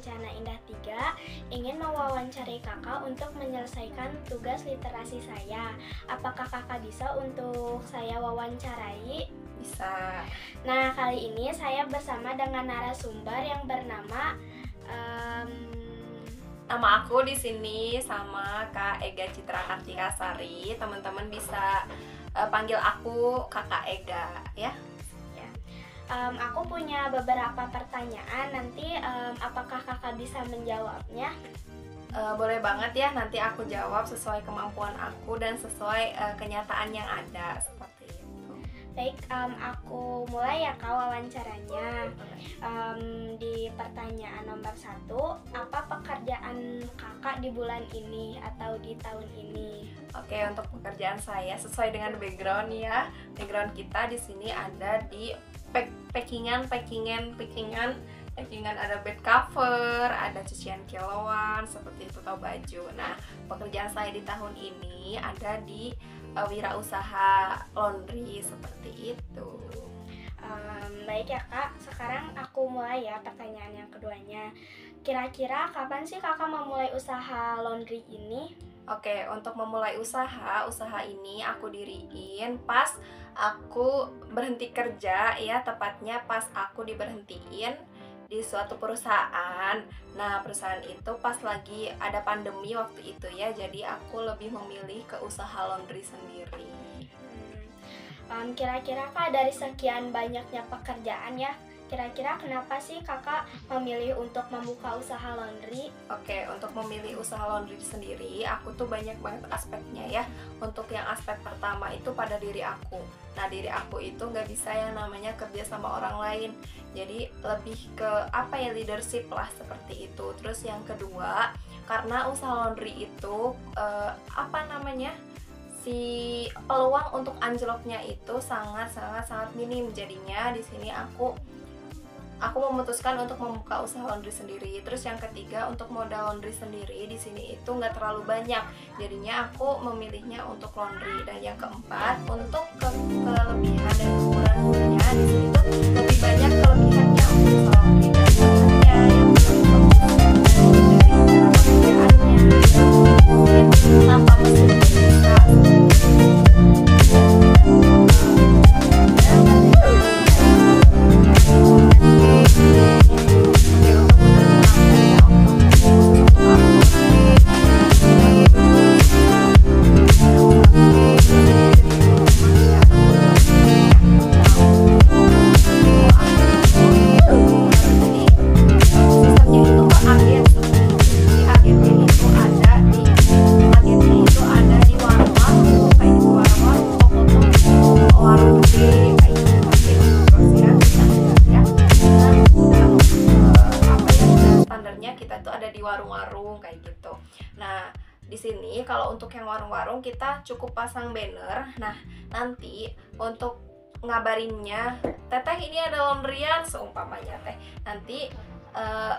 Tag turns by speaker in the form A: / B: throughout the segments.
A: Kencana Indah 3 ingin mewawancari kakak untuk menyelesaikan tugas literasi saya. Apakah kakak bisa untuk saya wawancarai?
B: Bisa.
A: Nah, kali ini saya bersama dengan narasumber yang bernama
B: Nama aku di sini sama Kak Ega Citra Kartika Sari. Teman-teman bisa panggil aku Kakak Ega ya.
A: Aku punya beberapa pertanyaan. Nanti apakah kakak bisa menjawabnya?
B: Boleh banget ya, nanti aku jawab sesuai kemampuan aku dan sesuai kenyataan yang ada, seperti itu.
A: Baik, aku mulai ya kak wawancaranya. Di pertanyaan nomor 1, apa pekerjaan kakak di bulan ini atau di tahun ini?
B: Oke, untuk pekerjaan saya sesuai dengan background ya. Background kita di sini ada di packingan, ada bed cover, ada cucian kiloan, seperti itu, atau baju. Nah, pekerjaan saya di tahun ini ada di wirausaha laundry, seperti itu.
A: Baik ya kak, sekarang aku mulai ya pertanyaan yang keduanya. Kira-kira kapan sih kakak memulai usaha laundry ini?
B: Oke, untuk memulai usaha ini aku diriin pas aku berhenti kerja ya, tepatnya pas aku diberhentiin di suatu perusahaan. Nah, perusahaan itu pas lagi ada pandemi waktu itu ya, jadi aku lebih memilih ke usaha laundry sendiri.
A: Kira-kira kak, dari sekian banyaknya pekerjaan ya, kira-kira kenapa sih kakak memilih untuk membuka usaha laundry?
B: Oke, untuk memilih usaha laundry sendiri, aku tuh banyak banget aspeknya ya. Untuk yang aspek pertama itu pada diri aku. Nah, diri aku itu nggak bisa yang namanya kerja sama orang lain. Jadi lebih ke apa ya, leadership lah, seperti itu. Terus yang kedua, karena usaha laundry itu si peluang untuk anjloknya itu sangat minim. Jadinya di sini aku memutuskan untuk membuka usaha laundry sendiri. Terus yang ketiga, untuk modal laundry sendiri di sini itu nggak terlalu banyak. Jadinya aku memilihnya untuk laundry. Dan yang keempat, untuk kelebihan dan kekurangannya di sini tuh lebih banyak kelebihannya untuk usaha laundry dan kekurangannya yang tanpa mesin bisa. Warung-warung kayak gitu. Nah, di sini kalau untuk yang warung-warung kita cukup pasang banner. Nah, nanti untuk ngabarinnya, "Teteh, ini ada laundryan," seumpamanya teh. Nanti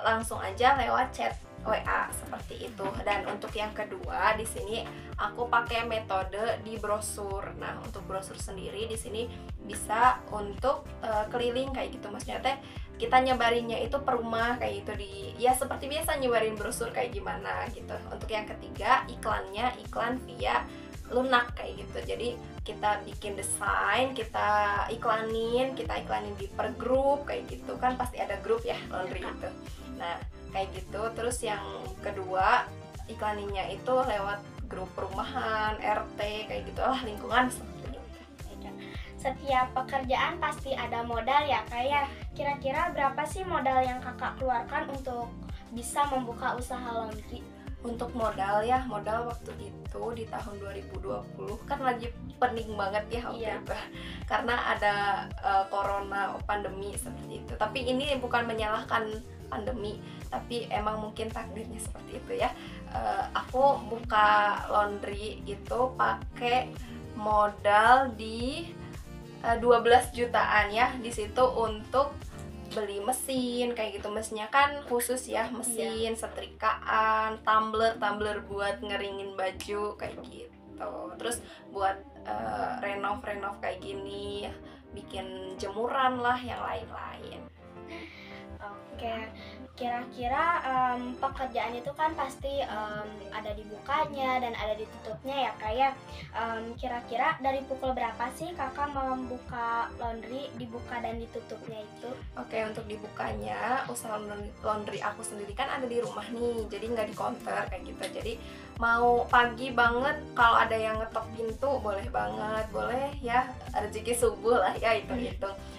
B: langsung aja lewat chat WA seperti itu. Dan untuk yang kedua, di sini aku pakai metode di brosur. Nah, untuk brosur sendiri di sini bisa untuk keliling kayak gitu, maksudnya teh kita nyebarinnya itu per rumah kayak gitu, ya seperti biasa nyebarin brosur kayak gimana gitu. Untuk yang ketiga, iklannya iklan via lunak kayak gitu. Jadi kita bikin desain, kita iklanin di per grup kayak gitu, kan pasti ada grup ya laundry itu. Nah, kayak gitu. Terus yang kedua, iklaninnya itu lewat grup perumahan, RT kayak gitu lah, lingkungan seperti itu.
A: Setiap pekerjaan pasti ada modal ya kayak. Kira-kira berapa sih modal yang kakak keluarkan untuk bisa membuka usaha laundry?
B: Untuk modal ya, modal waktu itu di tahun 2020 kan lagi pening banget ya waktu itu, karena ada corona, pandemi seperti itu. Tapi ini bukan menyalahkan pandemi, tapi emang mungkin takdirnya seperti itu ya. Aku buka laundry itu pakai modal di 12 jutaan ya. Di situ untuk beli mesin kayak gitu, mesinnya kan khusus ya, mesin, setrikaan, tumbler buat ngeringin baju kayak gitu. Terus buat renov kayak gini, bikin jemuran lah, yang lain-lain.
A: Oke, kira-kira pekerjaan itu kan pasti ada dibukanya dan ada ditutupnya ya kak ya. Kira-kira dari pukul berapa sih kakak membuka laundry, dibuka dan ditutupnya itu?
B: Oke, untuk dibukanya usaha laundry aku sendiri kan ada di rumah nih, jadi nggak di counter kayak gitu. Jadi mau pagi banget kalau ada yang ngetok pintu boleh banget, boleh ya, rezeki subuh lah ya itu.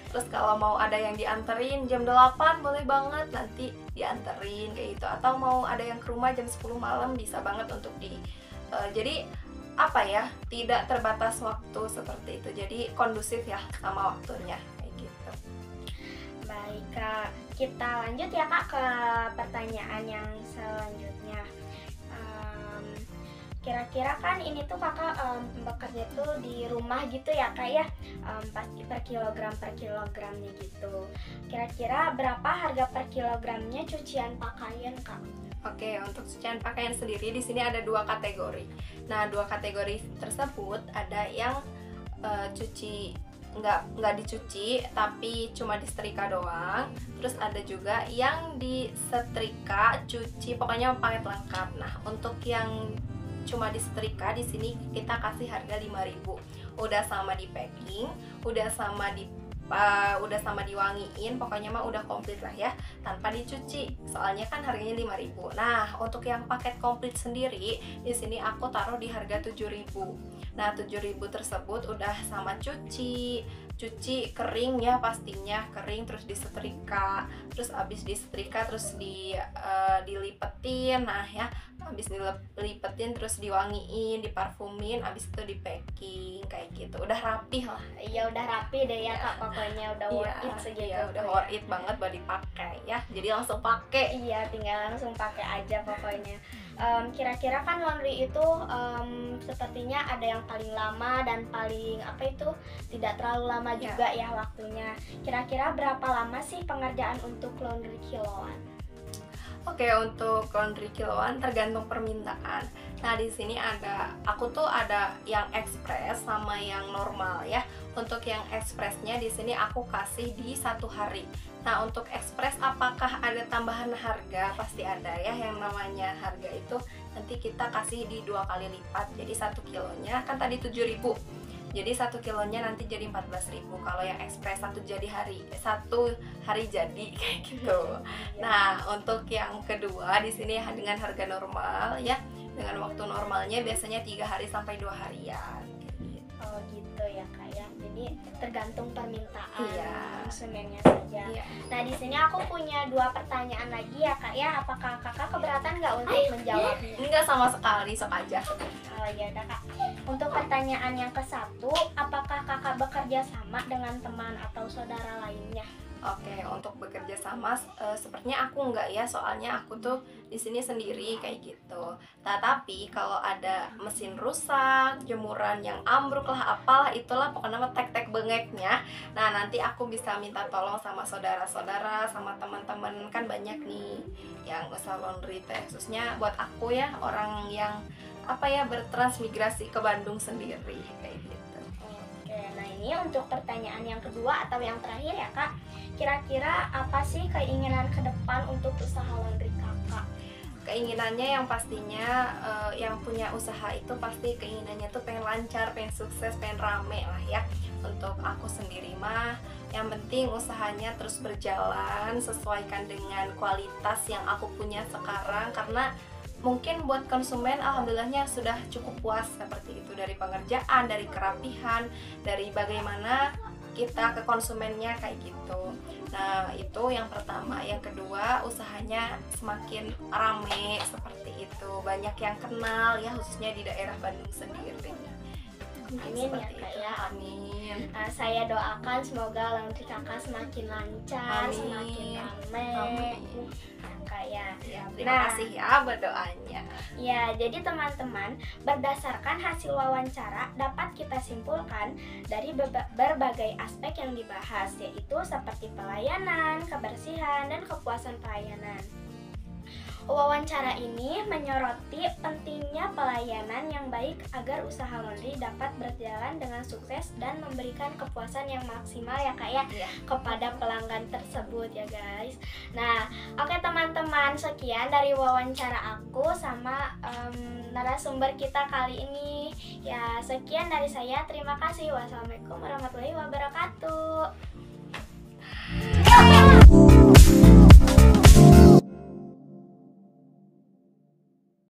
B: Terus kalau mau ada yang dianterin jam 8 boleh banget nanti dianterin kayak gitu. Atau mau ada yang ke rumah jam 10 malam bisa banget untuk jadi apa ya, tidak terbatas waktu seperti itu. Jadi kondusif ya sama waktunya kayak gitu.
A: Baik kak, kita lanjut ya kak ke pertanyaan yang selanjutnya. Kira-kira kan ini tuh kakak bekerja tuh di rumah gitu ya kak ya, pasti per kilogramnya gitu. Kira-kira berapa harga per kilogramnya cucian pakaian kak?
B: Oke, untuk cucian pakaian sendiri di sini ada 2 kategori. Nah, 2 kategori tersebut ada yang nggak dicuci tapi cuma disetrika doang. Terus ada juga yang disetrika, cuci, pokoknya paket lengkap. Nah, untuk yang cuma disetrika di sini kita kasih harga 5.000. Udah sama di packing, udah sama diwangiin, pokoknya mah udah komplit lah ya, tanpa dicuci. Soalnya kan harganya 5.000. Nah, untuk yang paket komplit sendiri di sini aku taruh di harga 7.000. Nah, 7.000 tersebut udah sama cuci kering ya, pastinya kering, terus disetrika, terus abis disetrika terus dilipetin. Nah ya, habis dilipetin terus diwangiin, diparfumin, habis itu di packing kayak gitu. Udah rapih lah.
A: Iya udah rapi deh ya kak, pokoknya udah worth it segitu.
B: Iya, udah worth it banget buat dipakai ya. Jadi langsung pakai.
A: Iya, tinggal langsung pakai aja pokoknya. Kira-kira kan laundry itu sepertinya ada yang paling lama dan paling tidak terlalu lama juga ya waktunya. Kira-kira berapa lama sih pengerjaan untuk laundry kiloan?
B: Oke, untuk laundry kiloan tergantung permintaan. Nah, di sini aku ada yang ekspres sama yang normal ya. Untuk yang ekspresnya di sini aku kasih di 1 hari. Nah, untuk ekspres apakah ada tambahan harga? Pasti ada ya, yang namanya harga itu nanti kita kasih di 2 kali lipat. Jadi 1 kilonya kan tadi 7.000. Jadi 1 kilonya nanti jadi 14.000. Kalau yang ekspres 1 hari jadi kayak gitu. Nah, untuk yang kedua di sini dengan harga normal ya. Dengan waktu normalnya biasanya 3 hari sampai 2 harian.
A: Oh gitu ya kak ya. Jadi tergantung permintaan konsumennya saja.
B: Iya.
A: Nah di sini aku punya 2 pertanyaan lagi ya kak ya. Apakah kakak keberatan nggak untuk menjawabnya?
B: Enggak sama sekali, sok aja.
A: Oh ya udah kak. Untuk pertanyaan yang ke-1, apakah kakak bekerja sama dengan teman atau saudara lainnya?
B: Oke, untuk bekerja sama sepertinya aku enggak ya, soalnya aku tuh di sini sendiri kayak gitu. Nah, tapi kalau ada mesin rusak, jemuran yang ambruk lah, apalah itulah pokoknya tek-tek bengeknya. Nah, nanti aku bisa minta tolong sama saudara-saudara, sama teman-teman, kan banyak nih yang usaha laundry teh. Khususnya buat aku ya, orang yang bertransmigrasi ke Bandung sendiri kayak gitu.
A: Oke, nah ini untuk pertanyaan yang kedua atau yang terakhir ya kak. Kira-kira apa sih keinginan ke depan untuk usaha laundry kakak?
B: Keinginannya yang pastinya yang punya usaha itu pasti keinginannya tuh pengen lancar, pengen sukses, pengen rame lah ya. Untuk aku sendiri mah yang penting usahanya terus berjalan, sesuaikan dengan kualitas yang aku punya sekarang, karena mungkin buat konsumen alhamdulillahnya sudah cukup puas seperti itu, dari pengerjaan, dari kerapihan, dari bagaimana kita ke konsumennya kayak gitu. Nah, itu yang pertama. Yang kedua, usahanya semakin rame seperti itu, banyak yang kenal ya, khususnya di daerah Bandung sendiri.
A: Amin ya kak ya.
B: Amin.
A: Saya doakan semoga laundry kakak semakin lancar, semakin rame. Ya.
B: Terima kasih ya berdoanya.
A: Ya, jadi teman-teman, berdasarkan hasil wawancara dapat kita simpulkan dari berbagai aspek yang dibahas, yaitu seperti pelayanan, kebersihan, dan kepuasan pelayanan. Wawancara ini menyoroti pentingnya pelayanan yang baik agar usaha laundry dapat berjalan dengan sukses dan memberikan kepuasan yang maksimal ya Kak ya, kepada pelanggan tersebut ya guys. Nah, oke teman-teman, sekian dari wawancara aku sama narasumber kita kali ini. Ya, sekian dari saya. Terima kasih. Wassalamualaikum warahmatullahi wabarakatuh.